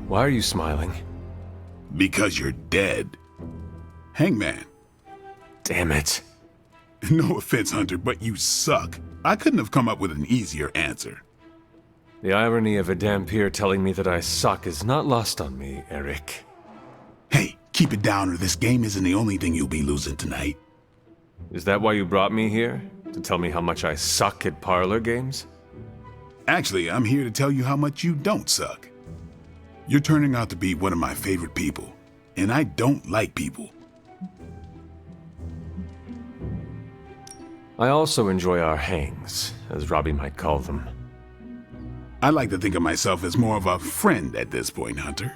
Why are you smiling? Because you're dead. Hangman. Damn it. No offense, Hunter, but you suck. I couldn't have come up with an easier answer. The irony of a Dampier telling me that I suck is not lost on me, Eric. Hey, keep it down or this game isn't the only thing you'll be losing tonight. Is that why you brought me here? To tell me how much I suck at parlor games? Actually, I'm here to tell you how much you don't suck. You're turning out to be one of my favorite people, and I don't like people. I also enjoy our hangs, as Robbie might call them. I like to think of myself as more of a friend at this point, Hunter.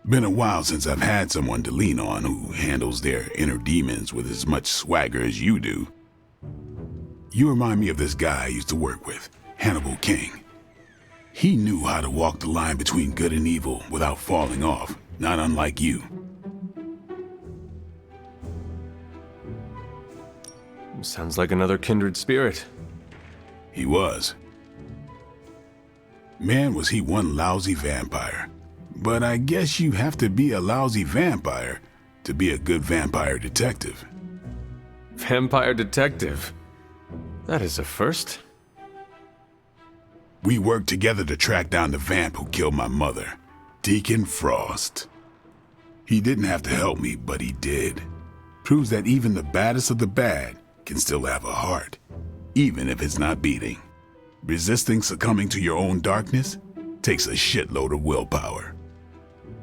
Been a while since I've had someone to lean on who handles their inner demons with as much swagger as you do. You remind me of this guy I used to work with, Hannibal King. He knew how to walk the line between good and evil without falling off, not unlike you. Sounds like another kindred spirit. He was. Man, was he one lousy vampire. But I guess you have to be a lousy vampire to be a good vampire detective. Vampire detective? That is a first. We worked together to track down the vamp who killed my mother, Deacon Frost. He didn't have to help me, but he did. Proves that even the baddest of the bad can still have a heart, even if it's not beating. Resisting succumbing to your own darkness takes a shitload of willpower.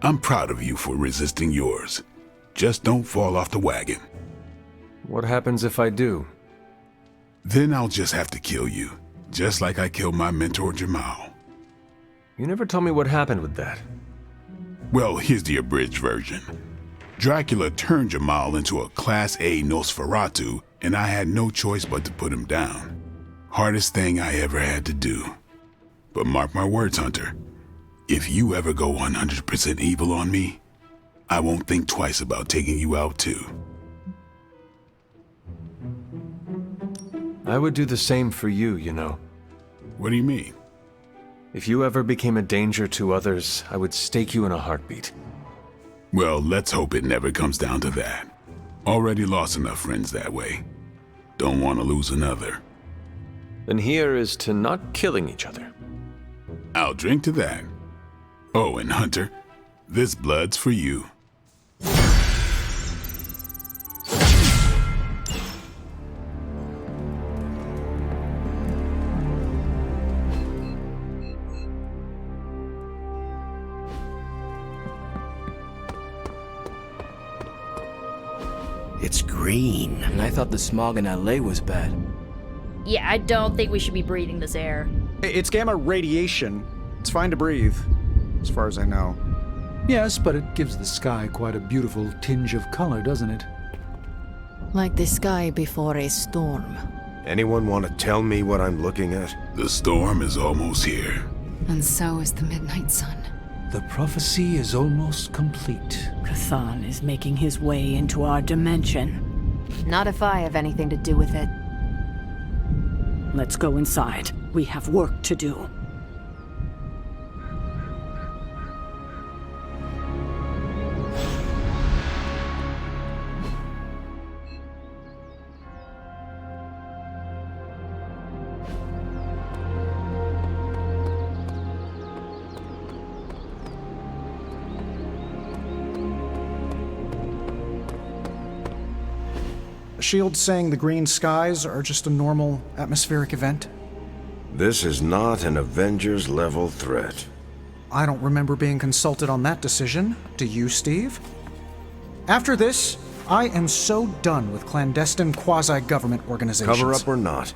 I'm proud of you for resisting yours. Just don't fall off the wagon. What happens if I do? Then I'll just have to kill you, just like I killed my mentor Jamal. You never told me what happened with that. Well, here's the abridged version. Dracula turned Jamal into a Class A Nosferatu, and I had no choice but to put him down. Hardest thing I ever had to do. But mark my words, Hunter. If you ever go 100% evil on me, I won't think twice about taking you out too. I would do the same for you, you know. What do you mean? If you ever became a danger to others, I would stake you in a heartbeat. Well, let's hope it never comes down to that. Already lost enough friends that way. Don't want to lose another. Then here is to not killing each other. I'll drink to that. Oh, and Hunter, this blood's for you. It's green. And I thought the smog in LA was bad. Yeah, I don't think we should be breathing this air. It's gamma radiation. It's fine to breathe, as far as I know. Yes, but it gives the sky quite a beautiful tinge of color, doesn't it? Like the sky before a storm. Anyone want to tell me what I'm looking at? The storm is almost here. And so is the midnight sun. The prophecy is almost complete. Rathan is making his way into our dimension. Not if I have anything to do with it. Let's go inside. We have work to do. Shield's saying the green skies are just a normal atmospheric event? This is not an Avengers-level threat. I don't remember being consulted on that decision. Do you, Steve? After this, I am so done with clandestine quasi-government organizations. Cover up or not,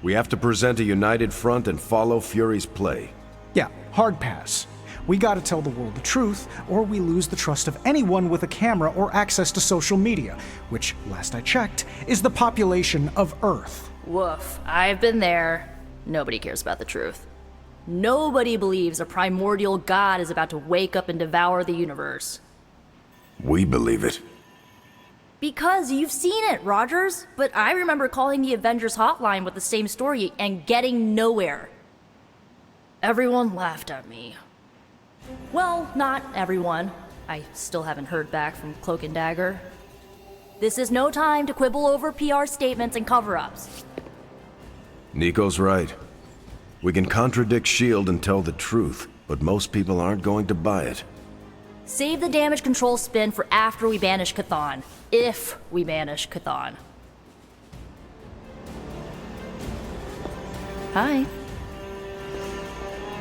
we have to present a united front and follow Fury's play. Yeah, hard pass. We gotta tell the world the truth, or we lose the trust of anyone with a camera or access to social media, which, last I checked, is the population of Earth. Woof, I've been there. Nobody cares about the truth. Nobody believes a primordial god is about to wake up and devour the universe. We believe it. Because you've seen it, Rogers. But I remember calling the Avengers hotline with the same story and getting nowhere. Everyone laughed at me. Well, not everyone. I still haven't heard back from Cloak and Dagger. This is no time to quibble over PR statements and cover-ups. Nico's right. We can contradict S.H.I.E.L.D. and tell the truth, but most people aren't going to buy it. Save the damage control spin for after we banish Chthon. If we banish Chthon. Hi.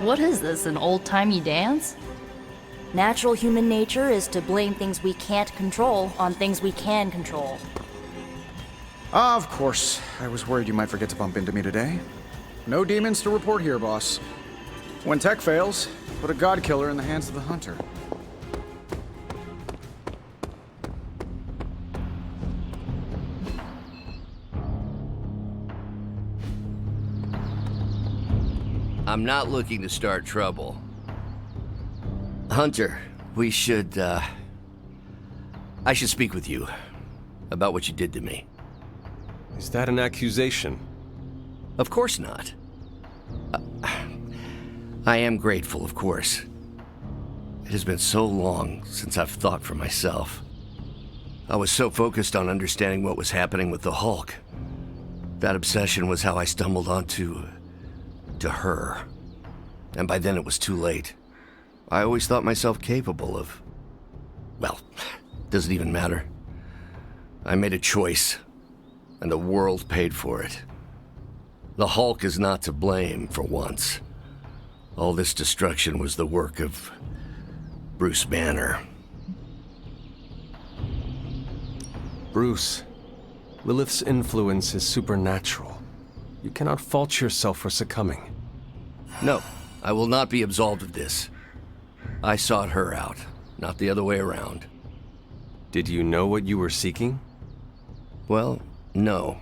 What is this, an old-timey dance? Natural human nature is to blame things we can't control on things we can control. Of course. I was worried you might forget to bump into me today. No demons to report here, boss. When tech fails, put a god killer in the hands of the hunter. I'm not looking to start trouble. Hunter, we should, I should speak with you about what you did to me. Is that an accusation? Of course not. I am grateful, of course. It has been so long since I've thought for myself. I was so focused on understanding what was happening with the Hulk. That obsession was how I stumbled onto her. And by then it was too late. I always thought myself capable of... well, doesn't even matter. I made a choice, and the world paid for it. The Hulk is not to blame, for once. All this destruction was the work of Bruce Banner. Bruce, Lilith's influence is supernatural. You cannot fault yourself for succumbing. No, I will not be absolved of this. I sought her out, not the other way around. Did you know what you were seeking? Well, no.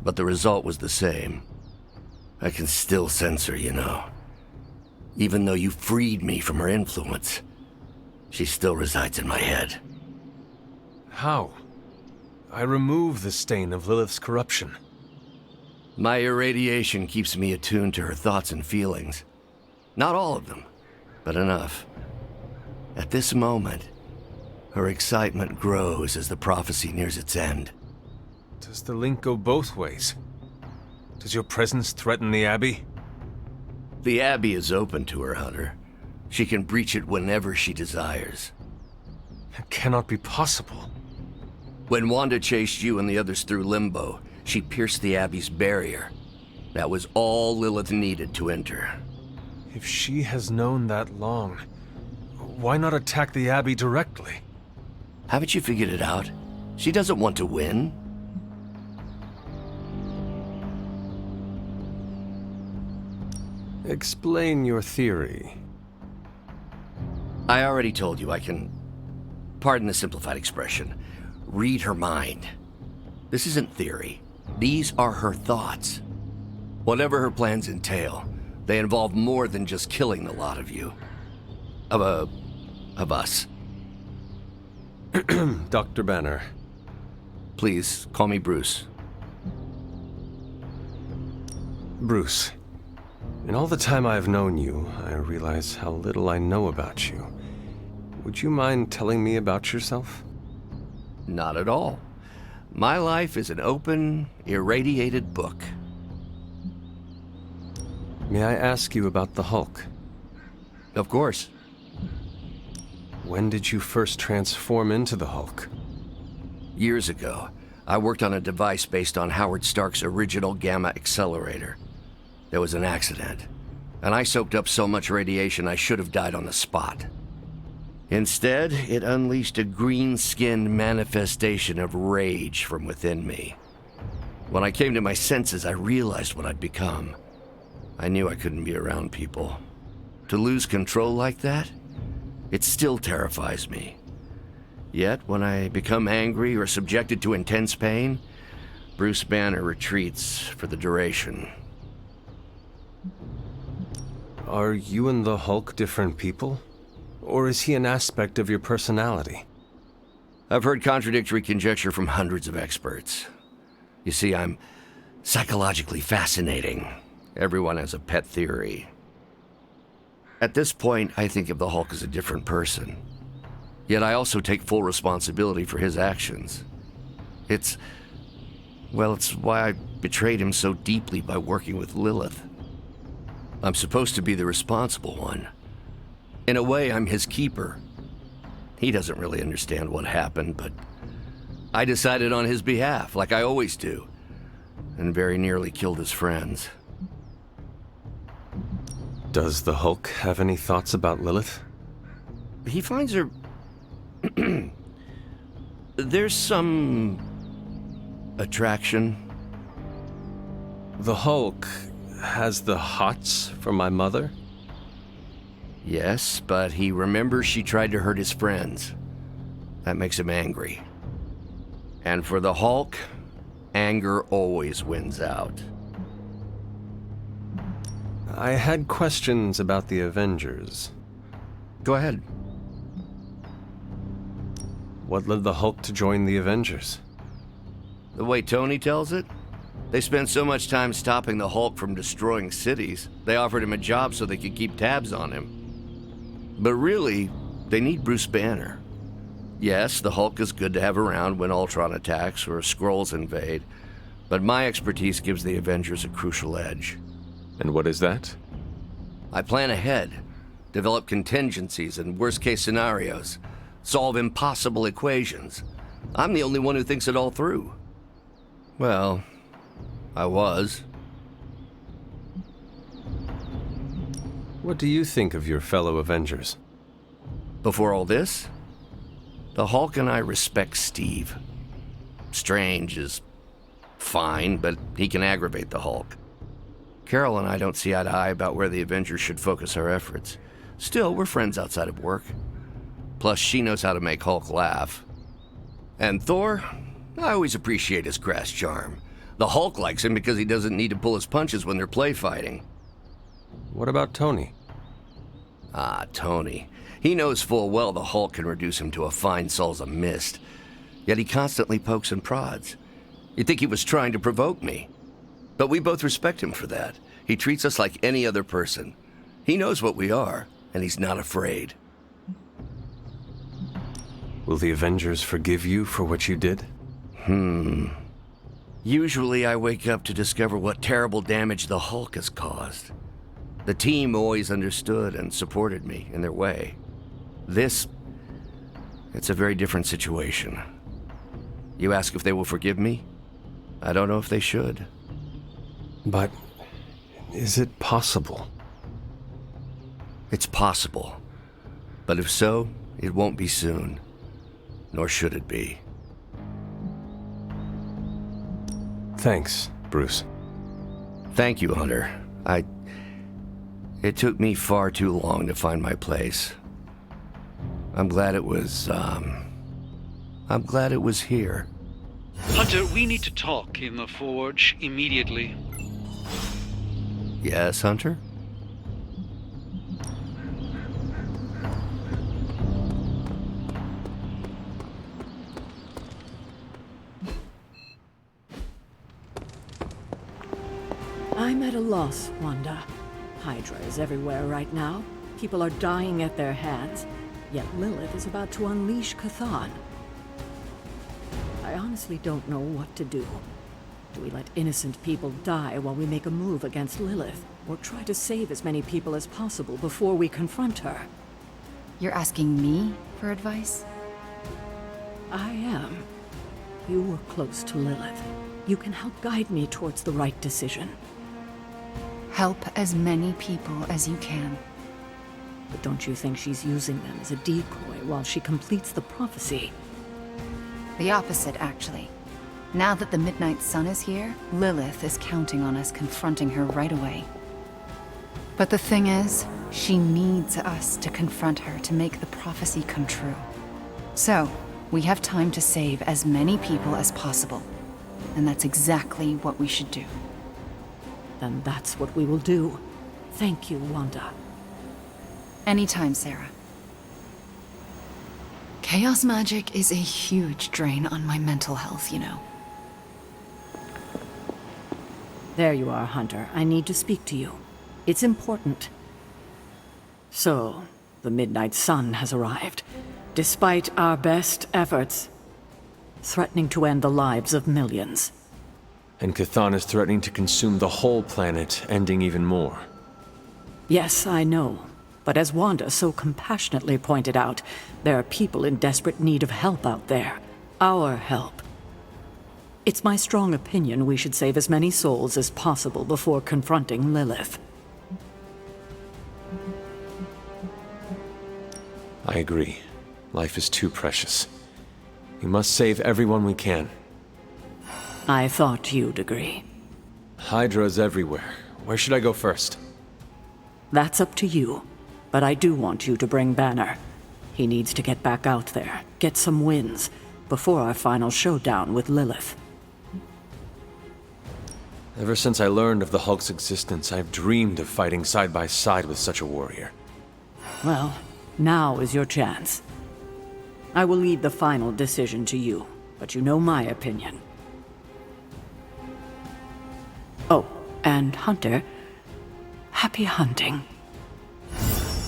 But the result was the same. I can still sense her, you know. Even though you freed me from her influence, she still resides in my head. How? I remove the stain of Lilith's corruption. My irradiation keeps me attuned to her thoughts and feelings. Not all of them, but enough. At this moment, her excitement grows as the prophecy nears its end. Does the link go both ways? Does your presence threaten the Abbey? The Abbey is open to her, Hunter. She can breach it whenever she desires. It cannot be possible. When Wanda chased you and the others through Limbo, she pierced the Abbey's barrier. That was all Lilith needed to enter. If she has known that long, why not attack the Abbey directly? Haven't you figured it out? She doesn't want to win. Explain your theory. I already told you I can, pardon the simplified expression, read her mind. This isn't theory. These are her thoughts. Whatever her plans entail, they involve more than just killing the lot of you. Of us. Dr. Banner. Please, call me Bruce. Bruce, in all the time I've known you, I realize how little I know about you. Would you mind telling me about yourself? Not at all. My life is an open, irradiated book. May I ask you about the Hulk? Of course. When did you first transform into the Hulk? Years ago, I worked on a device based on Howard Stark's original gamma accelerator. There was an accident, and I soaked up so much radiation I should have died on the spot. Instead, it unleashed a green-skinned manifestation of rage from within me. When I came to my senses, I realized what I'd become. I knew I couldn't be around people. To lose control like that? It still terrifies me. Yet, when I become angry or subjected to intense pain, Bruce Banner retreats for the duration. Are you and the Hulk different people? Or is he an aspect of your personality? I've heard contradictory conjecture from hundreds of experts. You see, I'm psychologically fascinating. Everyone has a pet theory. At this point, I think of the Hulk as a different person. Yet I also take full responsibility for his actions. It's why I betrayed him so deeply by working with Lilith. I'm supposed to be the responsible one. In a way, I'm his keeper. He doesn't really understand what happened, but I decided on his behalf, like I always do, and very nearly killed his friends. Does the Hulk have any thoughts about Lilith? He finds her... There's some... attraction. The Hulk has the hots for my mother? Yes, but he remembers she tried to hurt his friends. That makes him angry. And for the Hulk, anger always wins out. I had questions about the Avengers. Go ahead. What led the Hulk to join the Avengers? The way Tony tells it, they spent so much time stopping the Hulk from destroying cities, they offered him a job so they could keep tabs on him. But really, they need Bruce Banner. Yes, the Hulk is good to have around when Ultron attacks or Skrulls invade, but my expertise gives the Avengers a crucial edge. And what is that? I plan ahead, develop contingencies and worst-case scenarios, solve impossible equations. I'm the only one who thinks it all through. Well, I was. What do you think of your fellow Avengers? Before all this, the Hulk and I respect Steve. Strange is fine, but he can aggravate the Hulk. Carol and I don't see eye to eye about where the Avengers should focus our efforts. Still, we're friends outside of work. Plus, she knows how to make Hulk laugh. And Thor, I always appreciate his crass charm. The Hulk likes him because he doesn't need to pull his punches when they're play fighting. What about Tony? Ah, Tony. He knows full well the Hulk can reduce him to a fine salsa mist. Yet he constantly pokes and prods. You'd think he was trying to provoke me. But we both respect him for that. He treats us like any other person. He knows what we are, and he's not afraid. Will the Avengers forgive you for what you did? Usually I wake up to discover what terrible damage the Hulk has caused. The team always understood and supported me in their way. It's a very different situation. You ask if they will forgive me? I don't know if they should. But is it possible? It's possible. But if so, it won't be soon. Nor should it be. Thanks, Bruce. Thank you, Hunter. It took me far too long to find my place. I'm glad it was here. Hunter, we need to talk in the Forge immediately. Yes, Hunter? I'm at a loss, Wanda. Hydra is everywhere right now. People are dying at their hands. Yet Lilith is about to unleash Chthon. I honestly don't know what to do. Do we let innocent people die while we make a move against Lilith? Or try to save as many people as possible before we confront her? You're asking me for advice? I am. You were close to Lilith. You can help guide me towards the right decision. Help as many people as you can. But don't you think she's using them as a decoy while she completes the prophecy? The opposite, actually. Now that the Midnight Sun is here, Lilith is counting on us confronting her right away. But the thing is, she needs us to confront her to make the prophecy come true. So, we have time to save as many people as possible. And that's exactly what we should do. Then that's what we will do. Thank you, Wanda. Anytime, Sarah. Chaos magic is a huge drain on my mental health, you know. There you are, Hunter. I need to speak to you. It's important. So, the Midnight Sun has arrived, despite our best efforts, threatening to end the lives of millions. And Chthon is threatening to consume the whole planet, ending even more. Yes, I know. But as Wanda so compassionately pointed out, there are people in desperate need of help out there. Our help. It's my strong opinion we should save as many souls as possible before confronting Lilith. I agree. Life is too precious. We must save everyone we can. I thought you'd agree. Hydra's everywhere. Where should I go first? That's up to you. But I do want you to bring Banner. He needs to get back out there, get some wins, before our final showdown with Lilith. Ever since I learned of the Hulk's existence, I've dreamed of fighting side by side with such a warrior. Well, now is your chance. I will leave the final decision to you, but you know my opinion. Oh, and Hunter, happy hunting.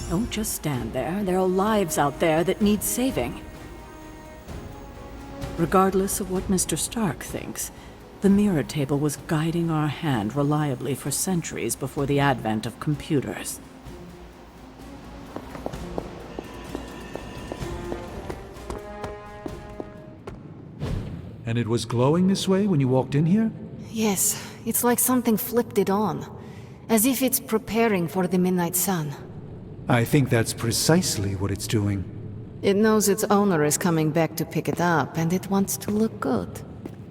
Don't just stand there. There are lives out there that need saving. Regardless of what Mr. Stark thinks, the mirror table was guiding our hand reliably for centuries before the advent of computers. And it was glowing this way when you walked in here? Yes, it's like something flipped it on. As if it's preparing for the midnight sun. I think that's precisely what it's doing. It knows its owner is coming back to pick it up, and it wants to look good.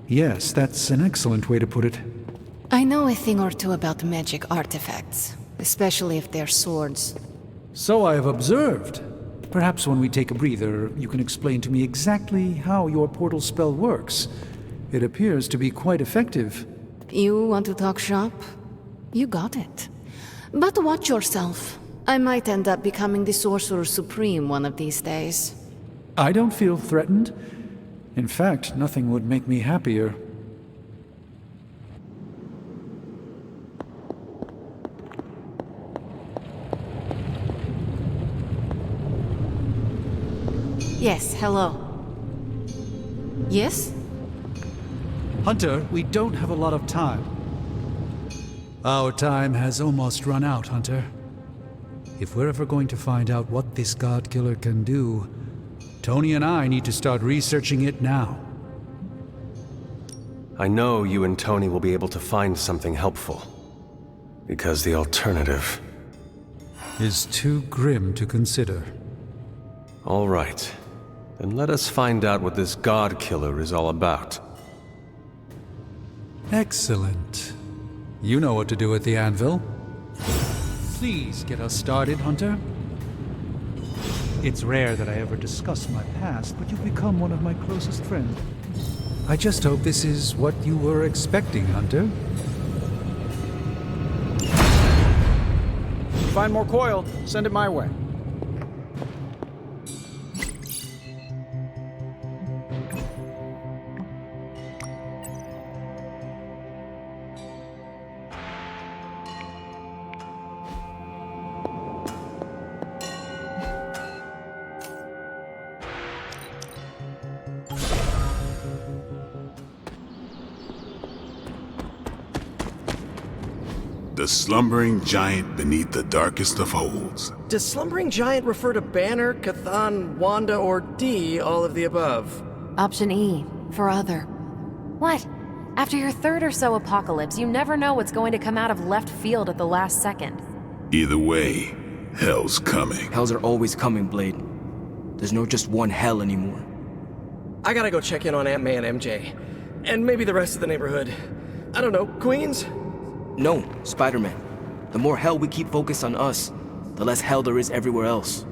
Yes, that's an excellent way to put it. I know a thing or two about magic artifacts, especially if they're swords. So I have observed. Perhaps when we take a breather, you can explain to me exactly how your portal spell works. It appears to be quite effective. You want to talk shop? You got it. But watch yourself. I might end up becoming the Sorcerer Supreme one of these days. I don't feel threatened. In fact, nothing would make me happier. Yes, hello. Yes? Hunter, we don't have a lot of time. Our time has almost run out, Hunter. If we're ever going to find out what this God Killer can do, Tony and I need to start researching it now. I know you and Tony will be able to find something helpful. Because the alternative is too grim to consider. All right. Then let us find out what this God Killer is all about. Excellent. You know what to do at the anvil. Please get us started, Hunter. It's rare that I ever discuss my past, but you've become one of my closest friends. I just hope this is what you were expecting, Hunter. Find more coil, send it my way. The slumbering giant beneath the darkest of holds. Does slumbering giant refer to Banner, Chthon, Wanda, or D, all of the above? Option E, for other. What? After your third or so apocalypse, you never know what's going to come out of left field at the last second. Either way, hell's coming. Hells are always coming, Blade. There's no just one hell anymore. I gotta go check in on Aunt May and MJ. And maybe the rest of the neighborhood. I don't know, Queens? No, Spider-Man. The more hell we keep focused on us, the less hell there is everywhere else.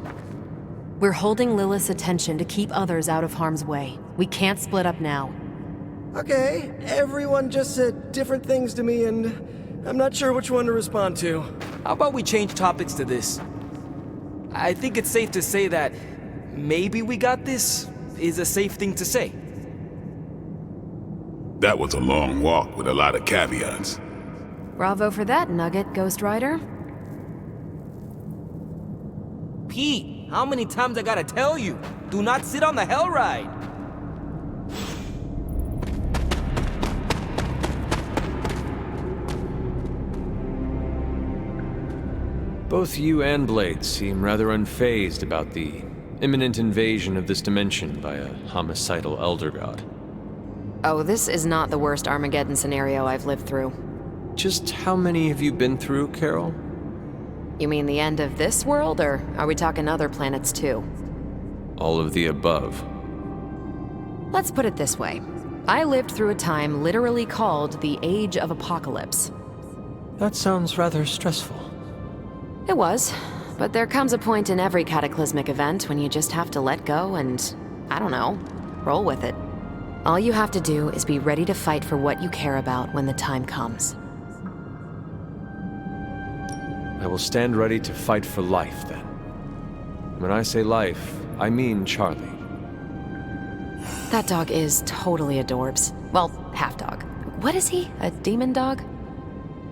We're holding Lilith's attention to keep others out of harm's way. We can't split up now. Okay, everyone just said different things to me and I'm not sure which one to respond to. How about we change topics to this? I think it's safe to say that maybe we got this is a safe thing to say. That was a long walk with a lot of caveats. Bravo for that nugget, Ghost Rider. Pete, how many times I gotta tell you? Do not sit on the hell ride. Both you and Blade seem rather unfazed about the imminent invasion of this dimension by a homicidal elder god. Oh, this is not the worst Armageddon scenario I've lived through. Just how many have you been through, Carol? You mean the end of this world, or are we talking other planets too? All of the above. Let's put it this way. I lived through a time literally called the Age of Apocalypse. That sounds rather stressful. It was, but there comes a point in every cataclysmic event when you just have to let go and, I don't know, roll with it. All you have to do is be ready to fight for what you care about when the time comes. I will stand ready to fight for life, then. When I say life, I mean Charlie. That dog is totally adorbs. Well, half dog. What is he? A demon dog?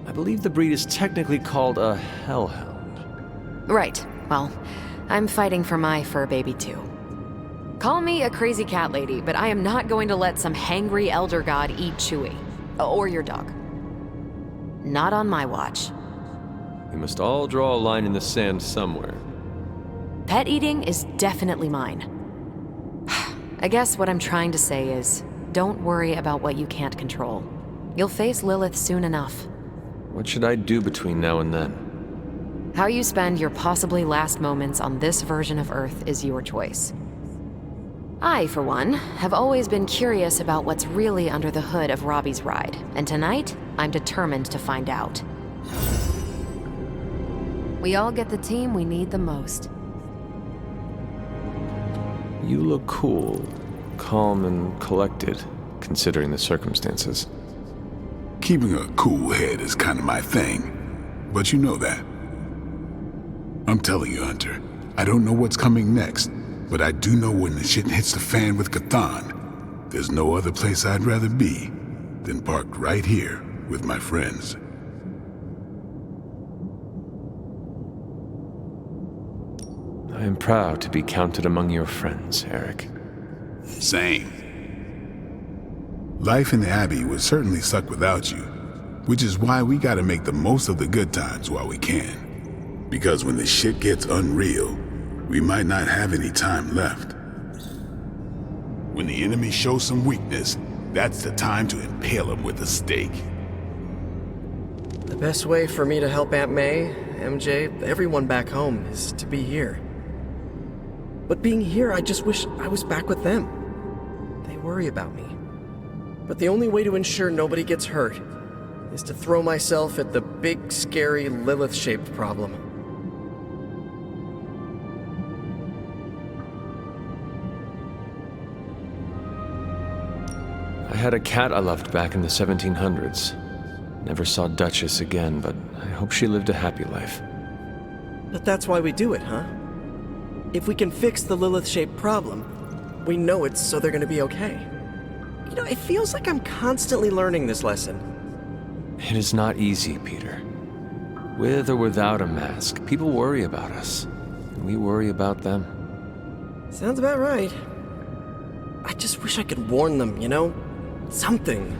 I believe the breed is technically called a hellhound. Right. Well, I'm fighting for my fur baby too. Call me a crazy cat lady, but I am not going to let some hangry elder god eat Chewie. Or your dog. Not on my watch. We must all draw a line in the sand somewhere. Pet eating is definitely mine. I guess what I'm trying to say is, don't worry about what you can't control. You'll face Lilith soon enough. What should I do between now and then? How you spend your possibly last moments on this version of Earth is your choice. I, for one, have always been curious about what's really under the hood of Robbie's ride, and tonight, I'm determined to find out. We all get the team we need the most. You look cool, calm and collected, considering the circumstances. Keeping a cool head is kind of my thing, but you know that. I'm telling you, Hunter, I don't know what's coming next, but I do know when the shit hits the fan with Cathan, there's no other place I'd rather be than parked right here with my friends. I am proud to be counted among your friends, Eric. Same. Life in the Abbey would certainly suck without you, which is why we gotta make the most of the good times while we can. Because when the shit gets unreal, we might not have any time left. When the enemy shows some weakness, that's the time to impale him with a stake. The best way for me to help Aunt May, MJ, everyone back home is to be here. But being here, I just wish I was back with them. They worry about me. But the only way to ensure nobody gets hurt is to throw myself at the big, scary, Lilith-shaped problem. I had a cat I loved back in the 1700s. Never saw Duchess again, but I hope she lived a happy life. But that's why we do it, huh? If we can fix the Lilith-shaped problem, we know it's so they're gonna be okay. You know, it feels like I'm constantly learning this lesson. It is not easy, Peter. With or without a mask, people worry about us, and we worry about them. Sounds about right. I just wish I could warn them, you know? Something.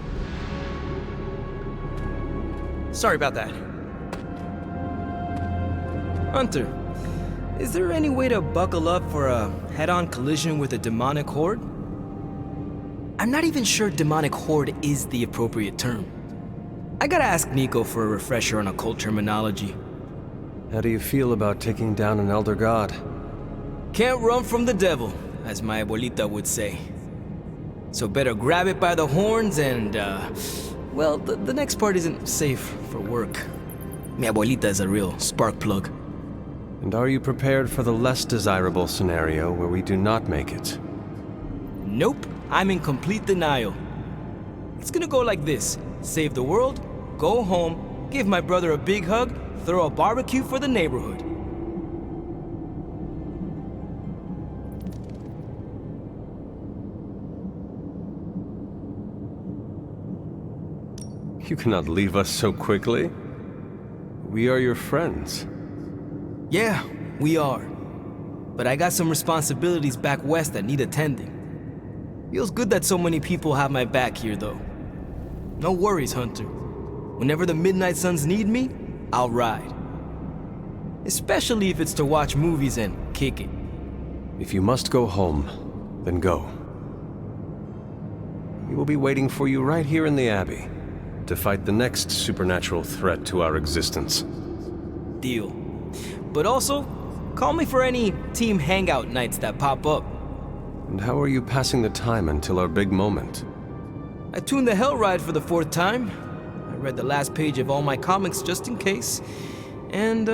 Sorry about that. Hunter, is there any way to buckle up for a head-on collision with a demonic horde? I'm not even sure demonic horde is the appropriate term. I gotta ask Nico for a refresher on occult terminology. How do you feel about taking down an elder god? Can't run from the devil, as my abuelita would say. So better grab it by the horns and, well, the next part isn't safe for work. Mi abuelita is a real spark plug. And are you prepared for the less desirable scenario where we do not make it? Nope, I'm in complete denial. It's gonna go like this. Save the world, go home, give my brother a big hug, throw a barbecue for the neighborhood. You cannot leave us so quickly. We are your friends. Yeah, we are. but I got some responsibilities back west that need attending. Feels good that so many people have my back here, though. No worries, Hunter. Whenever the Midnight Suns need me, I'll ride. Especially if it's to watch movies and kick it. If you must go home, then go. We will be waiting for you right here in the Abbey to fight the next supernatural threat to our existence. Deal. But also, call me for any team hangout nights that pop up. And how are you passing the time until our big moment? I tuned the Hell Ride for the 4th time. I read the last page of all my comics just in case. And,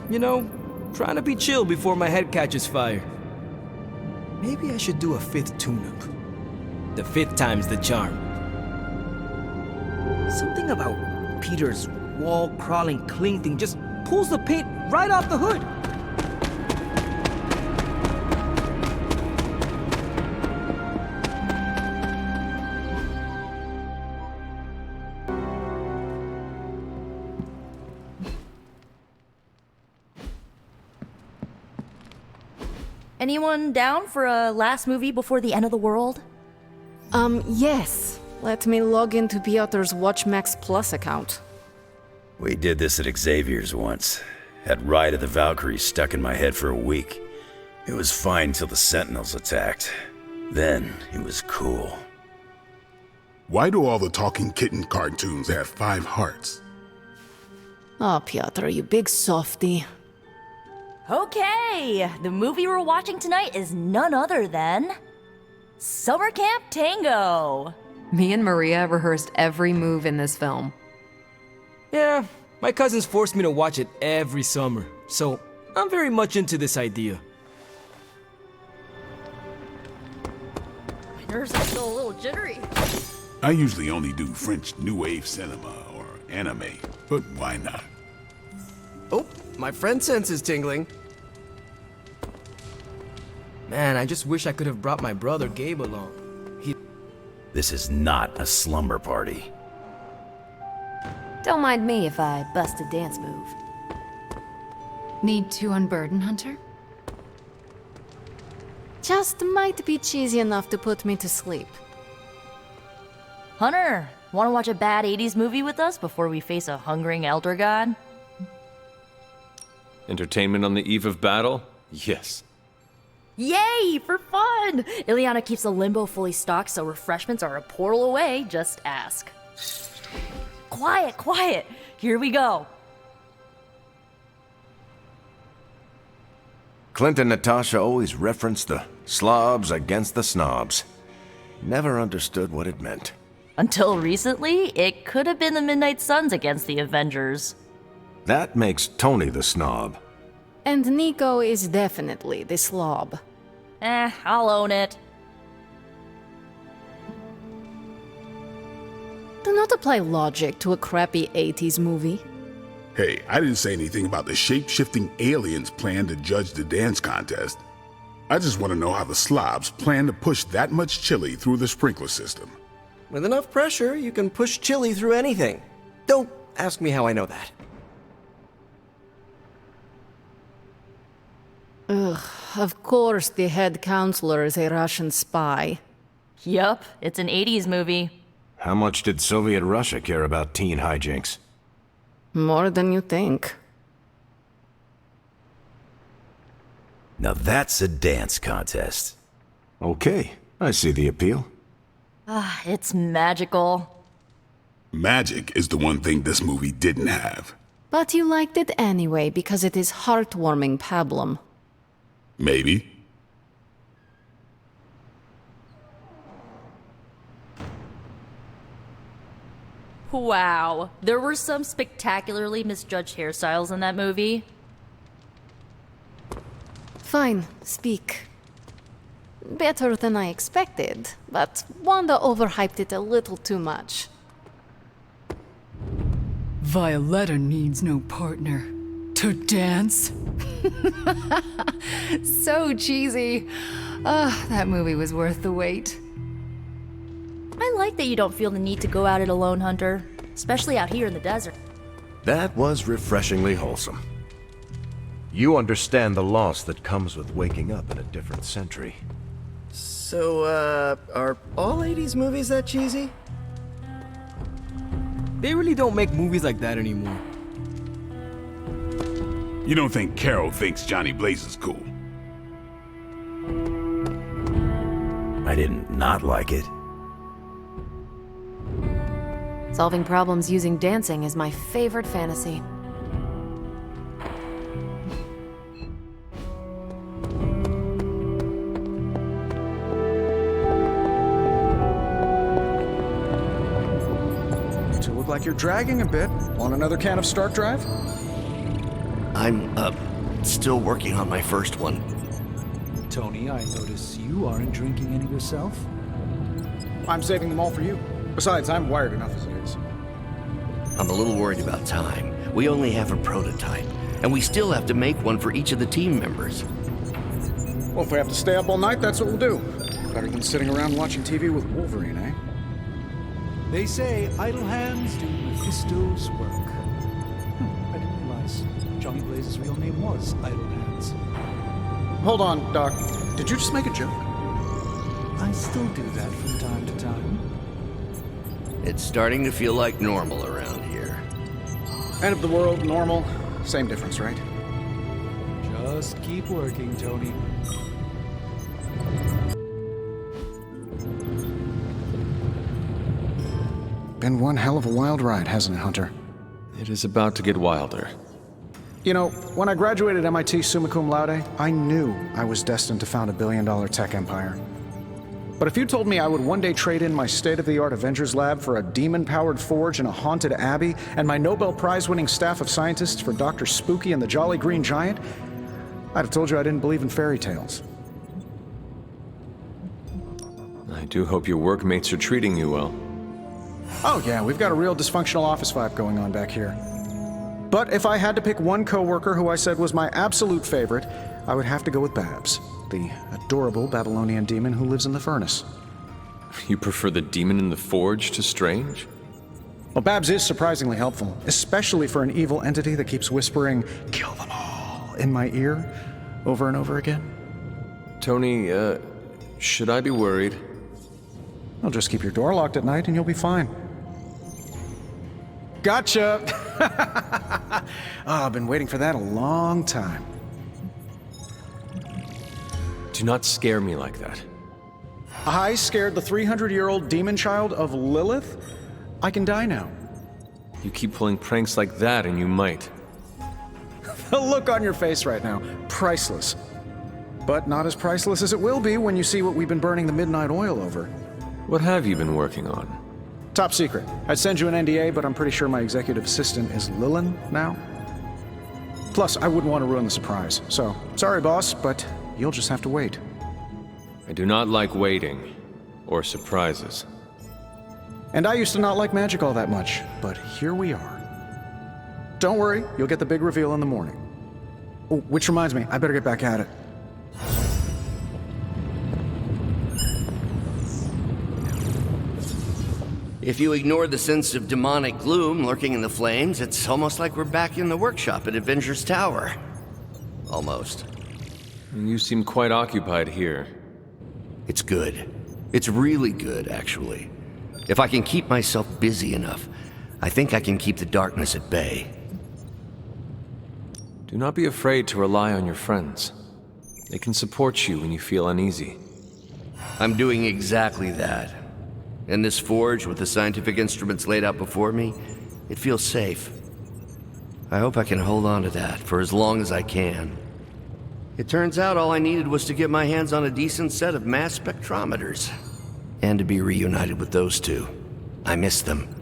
you know, trying to be chill before my head catches fire. Maybe I should do a 5th tune-up. The 5th time's the charm. Something about Peter's wall-crawling cling thing just pulls the paint right off the hood. Anyone down for a last movie before the end of the world? Yes. Let me log into Piotr's WatchMax Plus account. We did this at Xavier's once. Had Ride of the Valkyries stuck in my head for a week. It was fine till the Sentinels attacked. Then it was cool. Why do all the talking kitten cartoons have 5 hearts? Oh, Piotr, you big softy. Okay, the movie we're watching tonight is none other than Summer Camp Tango. Me and Maria rehearsed every move in this film. Yeah, my cousins forced me to watch it every summer, so I'm very much into this idea. My nerves are still a little jittery. I usually only do French New Wave cinema or anime, but why not? Oh, my friend sense is tingling. Man, I just wish I could have brought my brother Gabe along. This is not a slumber party. Don't mind me if I bust a dance move. Need to unburden, Hunter? Just might be cheesy enough to put me to sleep. Hunter, want to watch a bad 80s movie with us before we face a hungering elder god? Entertainment on the eve of battle? Yes. Yay, for fun! Ileana keeps the limbo fully stocked, so refreshments are a portal away. Just ask. Quiet, quiet. Here we go. Clint and Natasha always referenced the slobs against the snobs. Never understood what it meant. Until recently, it could have been the Midnight Suns against the Avengers. That makes Tony the snob. And Nico is definitely the slob. I'll own it. Do not apply logic to a crappy 80s movie. Hey, I didn't say anything about the shape-shifting aliens plan to judge the dance contest. I just want to know how the slobs plan to push that much chili through the sprinkler system. With enough pressure, you can push chili through anything. Don't ask me how I know that. Ugh, of course the head counselor is a Russian spy. Yup, it's an 80s movie. How much did Soviet Russia care about teen hijinks? More than you think. Now that's a dance contest. Okay, I see the appeal. It's magical. Magic is the one thing this movie didn't have. But you liked it anyway because it is heartwarming pablum. Maybe. Wow, there were some spectacularly misjudged hairstyles in that movie. Fine, speak. Better than I expected, but Wanda overhyped it a little too much. Violetta needs no partner. To dance? So cheesy. That movie was worth the wait. I like that you don't feel the need to go at it alone, Hunter. Especially out here in the desert. That was refreshingly wholesome. You understand the loss that comes with waking up in a different century. So, are all 80s movies that cheesy? They really don't make movies like that anymore. You don't think Carol thinks Johnny Blaze is cool? I didn't not like it. Solving problems using dancing is my favorite fantasy. To look like you're dragging a bit. Want another can of Start Drive? I'm, still working on my first one. Tony, I notice you aren't drinking any yourself. I'm saving them all for you. Besides, I'm wired enough as it is. I'm a little worried about time. We only have a prototype, and we still have to make one for each of the team members. Well, if we have to stay up all night, that's what we'll do. Better than sitting around watching TV with Wolverine, eh? They say idle hands do Mephisto's work. I didn't realize Johnny Blaze's real name was Idle Hands. Hold on, Doc. Did you just make a joke? I still do that from time to time. It's starting to feel like normal around here. End of the world, normal, same difference, right? Just keep working, Tony. Been one hell of a wild ride, hasn't it, Hunter? It is about to get wilder. You know, when I graduated MIT summa cum laude, I knew I was destined to found a billion-dollar tech empire. But if you told me I would one day trade in my state-of-the-art Avengers lab for a demon-powered forge in a haunted abbey and my Nobel Prize-winning staff of scientists for Dr. Spooky and the Jolly Green Giant, I'd have told you I didn't believe in fairy tales. I do hope your workmates are treating you well. Oh yeah, we've got a real dysfunctional office vibe going on back here. But if I had to pick one coworker who I said was my absolute favorite, I would have to go with Babs, the adorable Babylonian demon who lives in the furnace. You prefer the demon in the forge to Strange? Well, Babs is surprisingly helpful, especially for an evil entity that keeps whispering, "Kill them all," in my ear over and over again. Tony, should I be worried? Well, just keep your door locked at night and you'll be fine. Gotcha! I've been waiting for that a long time. Do not scare me like that. I scared the 300-year-old demon child of Lilith? I can die now. You keep pulling pranks like that and you might. The look on your face right now, priceless. But not as priceless as it will be when you see what we've been burning the midnight oil over. What have you been working on? Top secret. I'd send you an NDA, but I'm pretty sure my executive assistant is Lillian now. Plus, I wouldn't want to ruin the surprise. So, sorry boss, but you'll just have to wait. I do not like waiting, or surprises. And I used to not like magic all that much, but here we are. Don't worry, you'll get the big reveal in the morning. Oh, which reminds me, I better get back at it. If you ignore the sense of demonic gloom lurking in the flames, it's almost like we're back in the workshop at Avengers Tower. Almost. You seem quite occupied here. It's good. It's really good, actually. If I can keep myself busy enough, I think I can keep the darkness at bay. Do not be afraid to rely on your friends. They can support you when you feel uneasy. I'm doing exactly that. In this forge, with the scientific instruments laid out before me, it feels safe. I hope I can hold on to that for as long as I can. It turns out all I needed was to get my hands on a decent set of mass spectrometers. And to be reunited with those two. I miss them.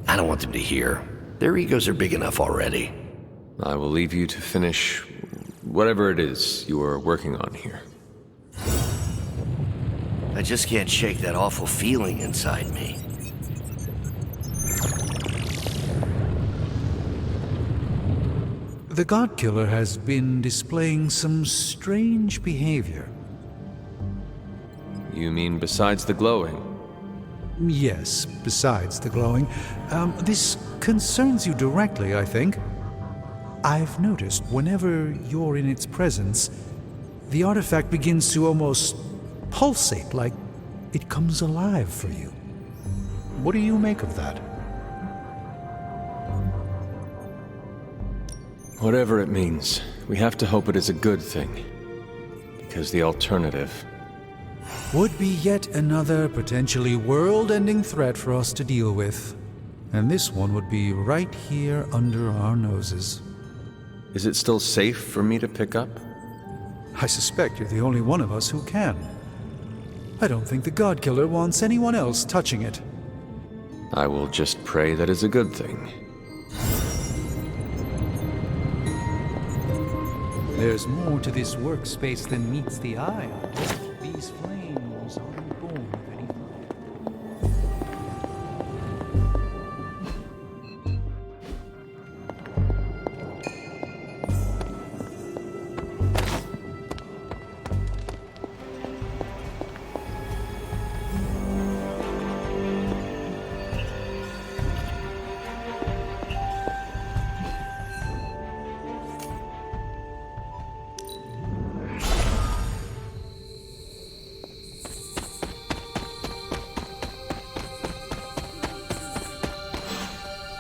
I don't want them to hear. Their egos are big enough already. I will leave you to finish whatever it is you are working on here. I just can't shake that awful feeling inside me. The God Killer has been displaying some strange behavior. You mean besides the glowing? Yes, besides the glowing. This concerns you directly, I think. I've noticed whenever you're in its presence, the artifact begins to almost pulsate, like it comes alive for you. What do you make of that? Whatever it means, we have to hope it is a good thing. Because the alternative would be yet another potentially world-ending threat for us to deal with. And this one would be right here under our noses. Is it still safe for me to pick up? I suspect you're the only one of us who can. I don't think the God Killer wants anyone else touching it. I will just pray that is a good thing. There's more to this workspace than meets the eye. These flames aren't born of any fire.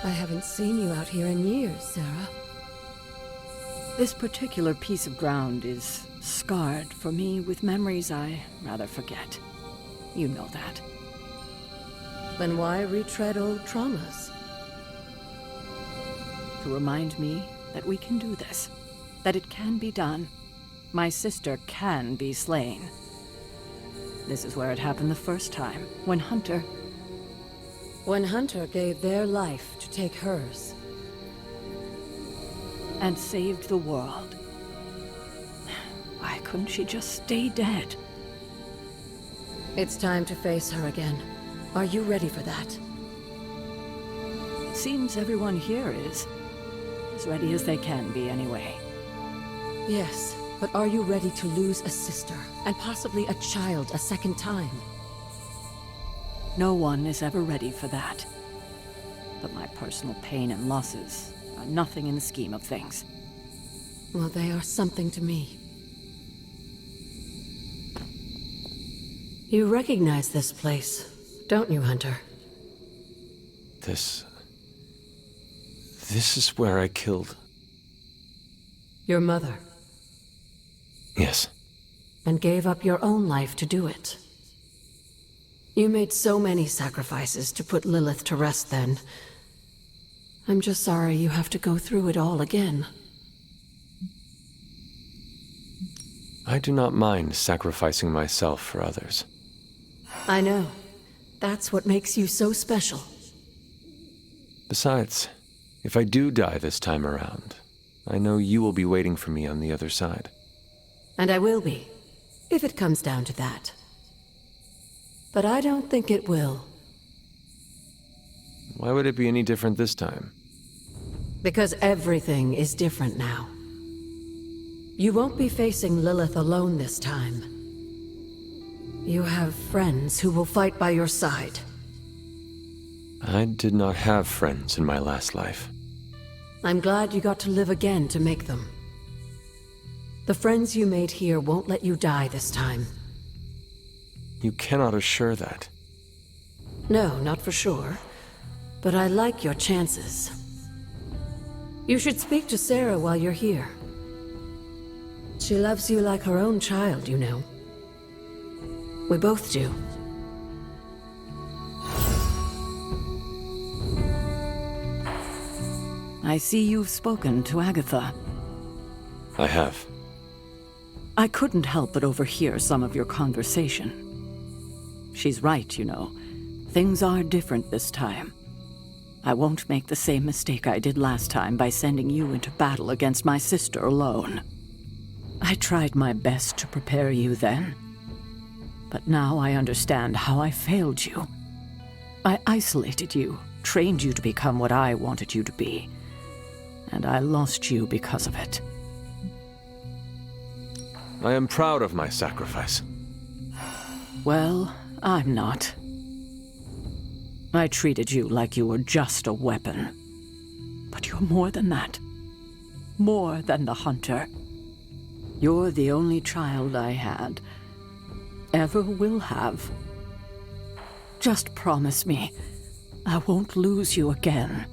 I haven't seen you out here in years, Sarah. This particular piece of ground is scarred for me with memories I rather forget. You know that. Then why retread old traumas? To remind me that we can do this. That it can be done. My sister can be slain. This is where it happened the first time, when Hunter gave their life to take hers. And saved the world. Why couldn't she just stay dead? It's time to face her again. Are you ready for that? Seems everyone here is. As ready as they can be, anyway. Yes, but are you ready to lose a sister, and possibly a child a second time? No one is ever ready for that. But my personal pain and losses are nothing in the scheme of things. Well, they are something to me. You recognize this place, don't you, Hunter? This is where I killed... Your mother. Yes. And gave up your own life to do it. You made so many sacrifices to put Lilith to rest then. I'm just sorry you have to go through it all again. I do not mind sacrificing myself for others. I know. That's what makes you so special. Besides, if I do die this time around, I know you will be waiting for me on the other side. And I will be, if it comes down to that. But I don't think it will. Why would it be any different this time? Because everything is different now. You won't be facing Lilith alone this time. You have friends who will fight by your side. I did not have friends in my last life. I'm glad you got to live again to make them. The friends you made here won't let you die this time. You cannot assure that. No, not for sure. But I like your chances. You should speak to Sarah while you're here. She loves you like her own child, you know. We both do. I see you've spoken to Agatha. I have. I couldn't help but overhear some of your conversation. She's right, you know. Things are different this time. I won't make the same mistake I did last time by sending you into battle against my sister alone. I tried my best to prepare you then. But now I understand how I failed you. I isolated you, trained you to become what I wanted you to be. And I lost you because of it. I am proud of my sacrifice. Well, I'm not. I treated you like you were just a weapon. But you're more than that. more than the hunter. You're the only child I had, ever will have. Just promise me I won't lose you again.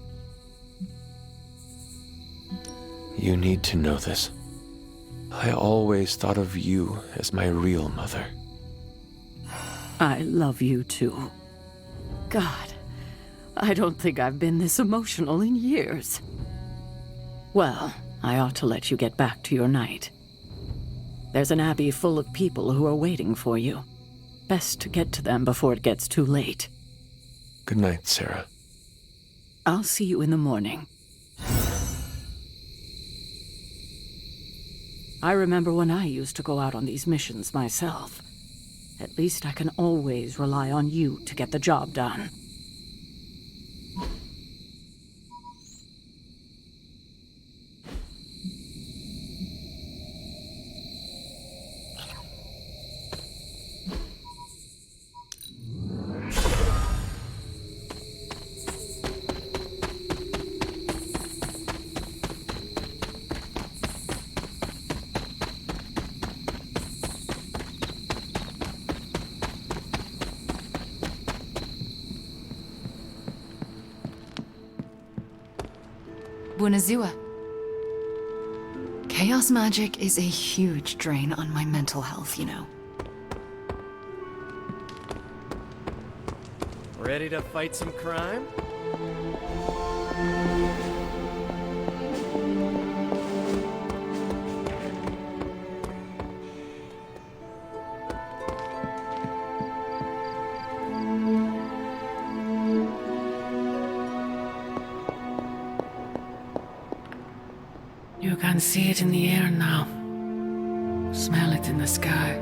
You need to know this. I always thought of you as my real mother. I love you too. God, I don't think I've been this emotional in years. Well, I ought to let you get back to your night. There's an abbey full of people who are waiting for you. Best to get to them before it gets too late. Good night, Sarah. I'll see you in the morning. I remember when I used to go out on these missions myself. At least I can always rely on you to get the job done. Buonazua. Chaos magic is a huge drain on my mental health, you know. Ready to fight some crime? You can see it in the air now. Smell it in the sky.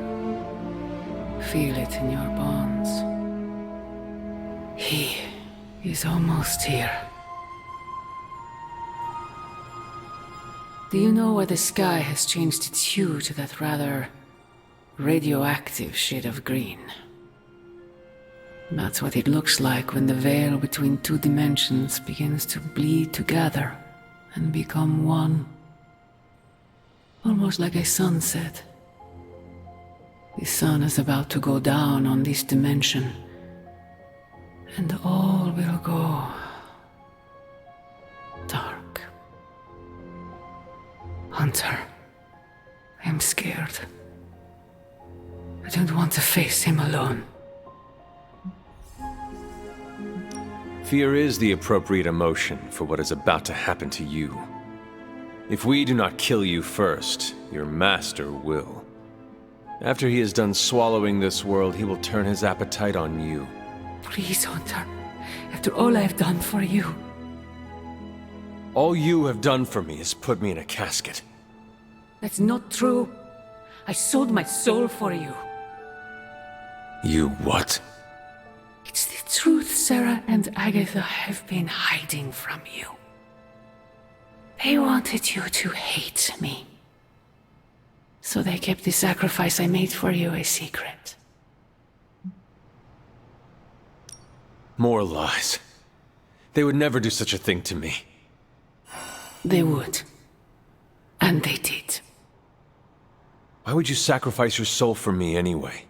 Feel it in your bones. He is almost here. Do you know why the sky has changed its hue to that rather radioactive shade of green? That's what it looks like when the veil between two dimensions begins to bleed together and become one. Almost like a sunset. The sun is about to go down on this dimension, and all will go dark. Hunter, I'm scared. I don't want to face him alone. Fear is the appropriate emotion for what is about to happen to you. If we do not kill you first, your master will. After he is done swallowing this world, he will turn his appetite on you. Please, Hunter. After all I have done for you. All you have done for me is put me in a casket. That's not true. I sold my soul for you. You what? It's the truth Sarah and Agatha have been hiding from you. They wanted you to hate me. So they kept the sacrifice I made for you a secret. More lies. They would never do such a thing to me. They would. And they did. Why would you sacrifice your soul for me anyway?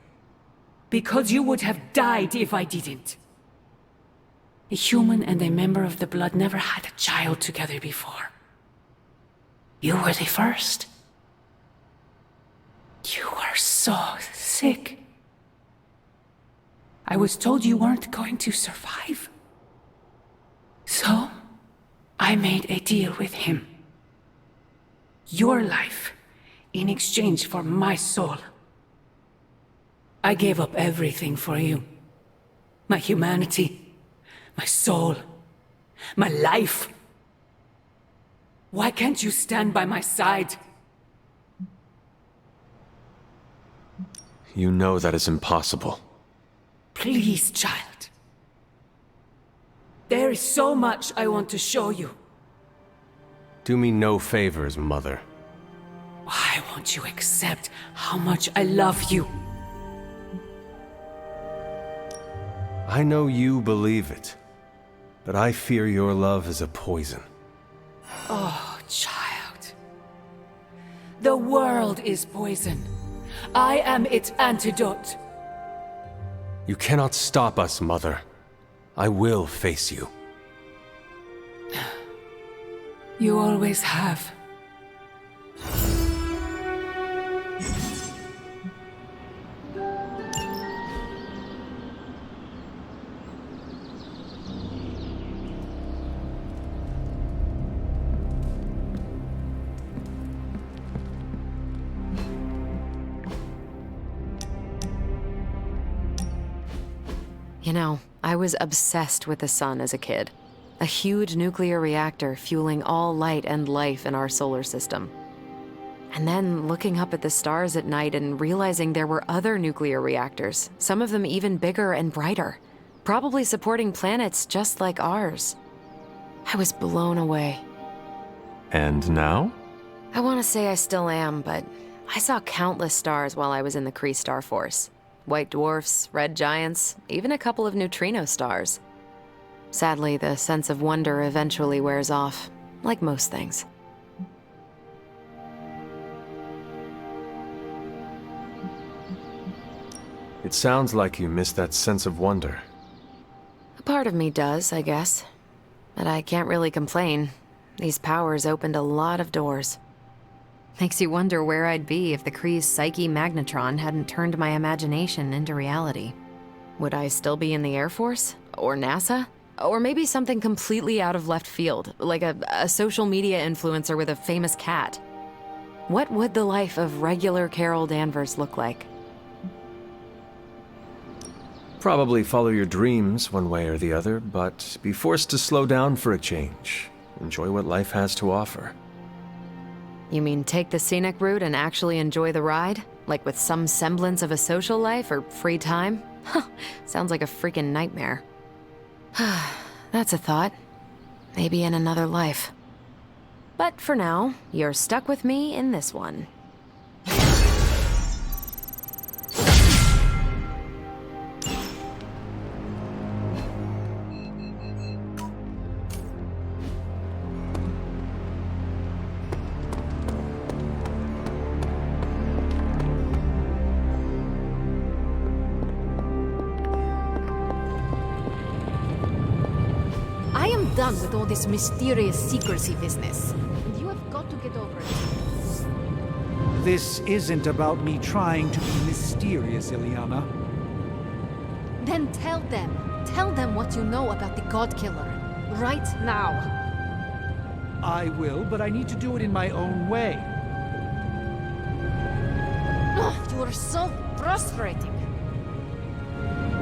Because you would have died if I didn't. A human and a member of the blood never had a child together before. You were the first. You were so sick. I was told you weren't going to survive. So, I made a deal with him. Your life, in exchange for my soul. I gave up everything for you. My humanity, my soul, my life. Why can't you stand by my side? You know that is impossible. Please, child. There is so much I want to show you. Do me no favors, Mother. Why won't you accept how much I love you? I know you believe it, but I fear your love is a poison. Oh, child. The world is poison. I am its antidote. You cannot stop us, Mother. I will face you. You always have. You know, I was obsessed with the sun as a kid. A huge nuclear reactor fueling all light and life in our solar system. And then looking up at the stars at night and realizing there were other nuclear reactors, some of them even bigger and brighter, probably supporting planets just like ours. I was blown away. And now? I want to say I still am, but I saw countless stars while I was in the Kree Star Force. White dwarfs, red giants, even a couple of neutrino stars. Sadly, the sense of wonder eventually wears off, like most things. It sounds like you miss that sense of wonder. A part of me does, I guess. But I can't really complain. These powers opened a lot of doors. Makes you wonder where I'd be if the Kree's psyche magnetron hadn't turned my imagination into reality. Would I still be in the Air Force? Or NASA? Or maybe something completely out of left field, like a social media influencer with a famous cat? What would the life of regular Carol Danvers look like? Probably follow your dreams one way or the other, but be forced to slow down for a change. Enjoy what life has to offer. You mean take the scenic route and actually enjoy the ride? Like with some semblance of a social life or free time? Sounds like a freaking nightmare. That's a thought. Maybe in another life. But for now, you're stuck with me in this one. Done with all this mysterious secrecy business. And you have got to get over it. This isn't about me trying to be mysterious, Ileana. Then tell them. Tell them what you know about the God Killer. Right now. I will, but I need to do it in my own way. Oh, you are so frustrating.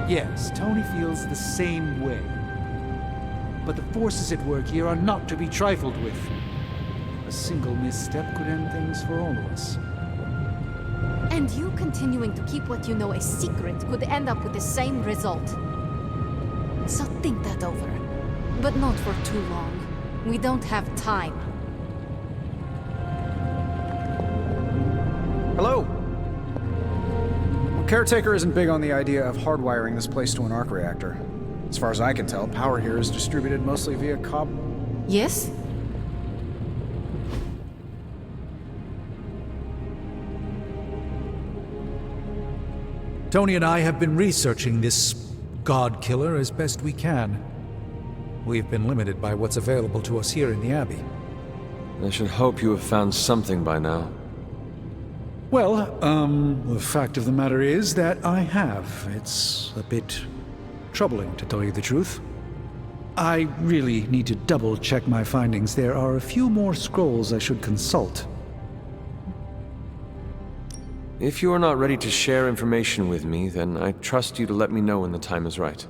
Yes, Tony feels the same way. But the forces at work here are not to be trifled with. A single misstep could end things for all of us. And you continuing to keep what you know a secret could end up with the same result. So think that over. But not for too long. We don't have time. Hello? Caretaker isn't big on the idea of hardwiring this place to an arc reactor. As far as I can tell, power here is distributed mostly via Yes? Tony and I have been researching this God Killer as best we can. We've been limited by what's available to us here in the Abbey. I should hope you have found something by now. Well, the fact of the matter is that I have. It's a bit troubling, to tell you the truth. I really need to double-check my findings. There are a few more scrolls I should consult. If you are not ready to share information with me, then I trust you to let me know when the time is right.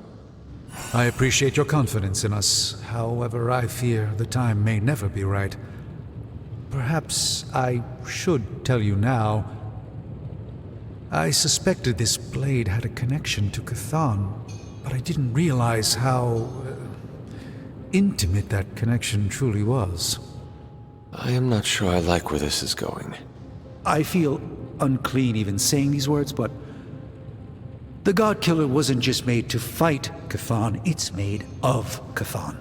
I appreciate your confidence in us. However, I fear the time may never be right. Perhaps I should tell you now. I suspected this blade had a connection to Cthon, but I didn't realize how intimate that connection truly was. I am not sure I like where this is going. I feel unclean even saying these words, but the God Killer wasn't just made to fight Cthon, it's made of Cthon.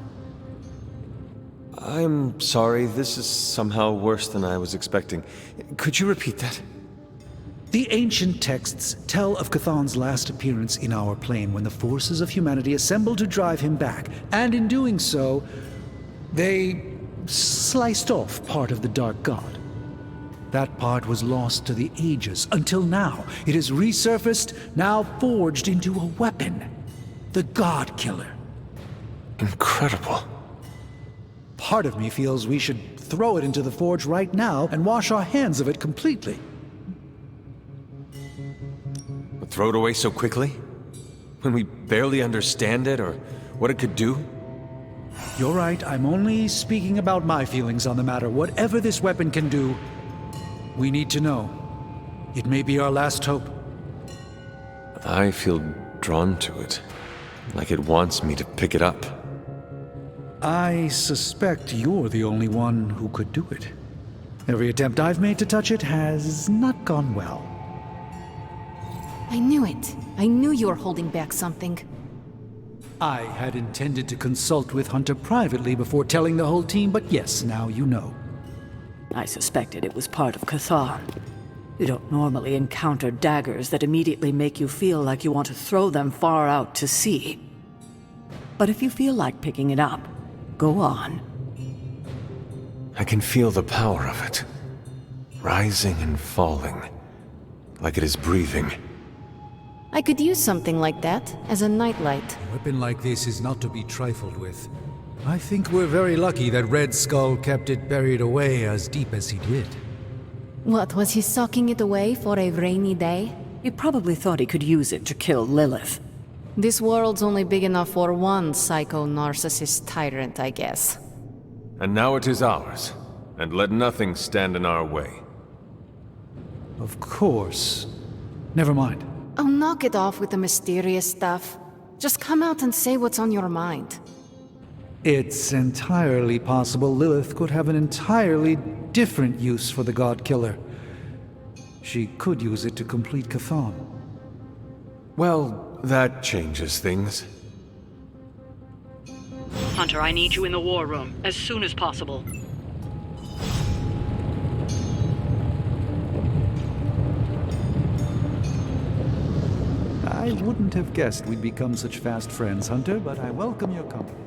I'm sorry, this is somehow worse than I was expecting. Could you repeat that? The ancient texts tell of Cthulhu's last appearance in our plane when the forces of humanity assembled to drive him back, and in doing so, they sliced off part of the Dark God. That part was lost to the ages, until now. It has resurfaced, now forged into a weapon. The God Killer. Incredible. Part of me feels we should throw it into the forge right now and wash our hands of it completely. But throw it away so quickly? When we barely understand it or what it could do? You're right, I'm only speaking about my feelings on the matter. Whatever this weapon can do, we need to know. It may be our last hope. I feel drawn to it, like it wants me to pick it up. I suspect you're the only one who could do it. Every attempt I've made to touch it has not gone well. I knew it. I knew you were holding back something. I had intended to consult with Hunter privately before telling the whole team, but yes, now you know. I suspected it was part of Cthulhu. You don't normally encounter daggers that immediately make you feel like you want to throw them far out to sea. But if you feel like picking it up, go on. I can feel the power of it, rising and falling, like it is breathing. I could use something like that as a nightlight. A weapon like this is not to be trifled with. I think we're very lucky that Red Skull kept it buried away as deep as he did. What, was he socking it away for a rainy day? He probably thought he could use it to kill Lilith. This world's only big enough for one psycho-narcissist tyrant, I guess. And now it is ours, and let nothing stand in our way. Of course. Never mind. Oh, knock it off with the mysterious stuff. Just come out and say what's on your mind. It's entirely possible Lilith could have an entirely different use for the God Killer. She could use it to complete Cthulhu. Well, that changes things. Hunter, I need you in the war room, as soon as possible. I wouldn't have guessed we'd become such fast friends, Hunter, but I welcome your company.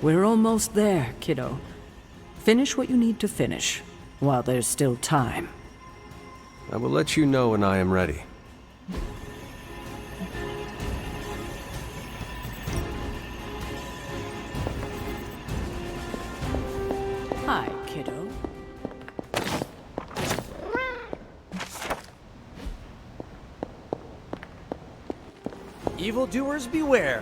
We're almost there, kiddo. Finish what you need to finish, while there's still time. I will let you know when I am ready. Hi, kiddo. Evildoers beware.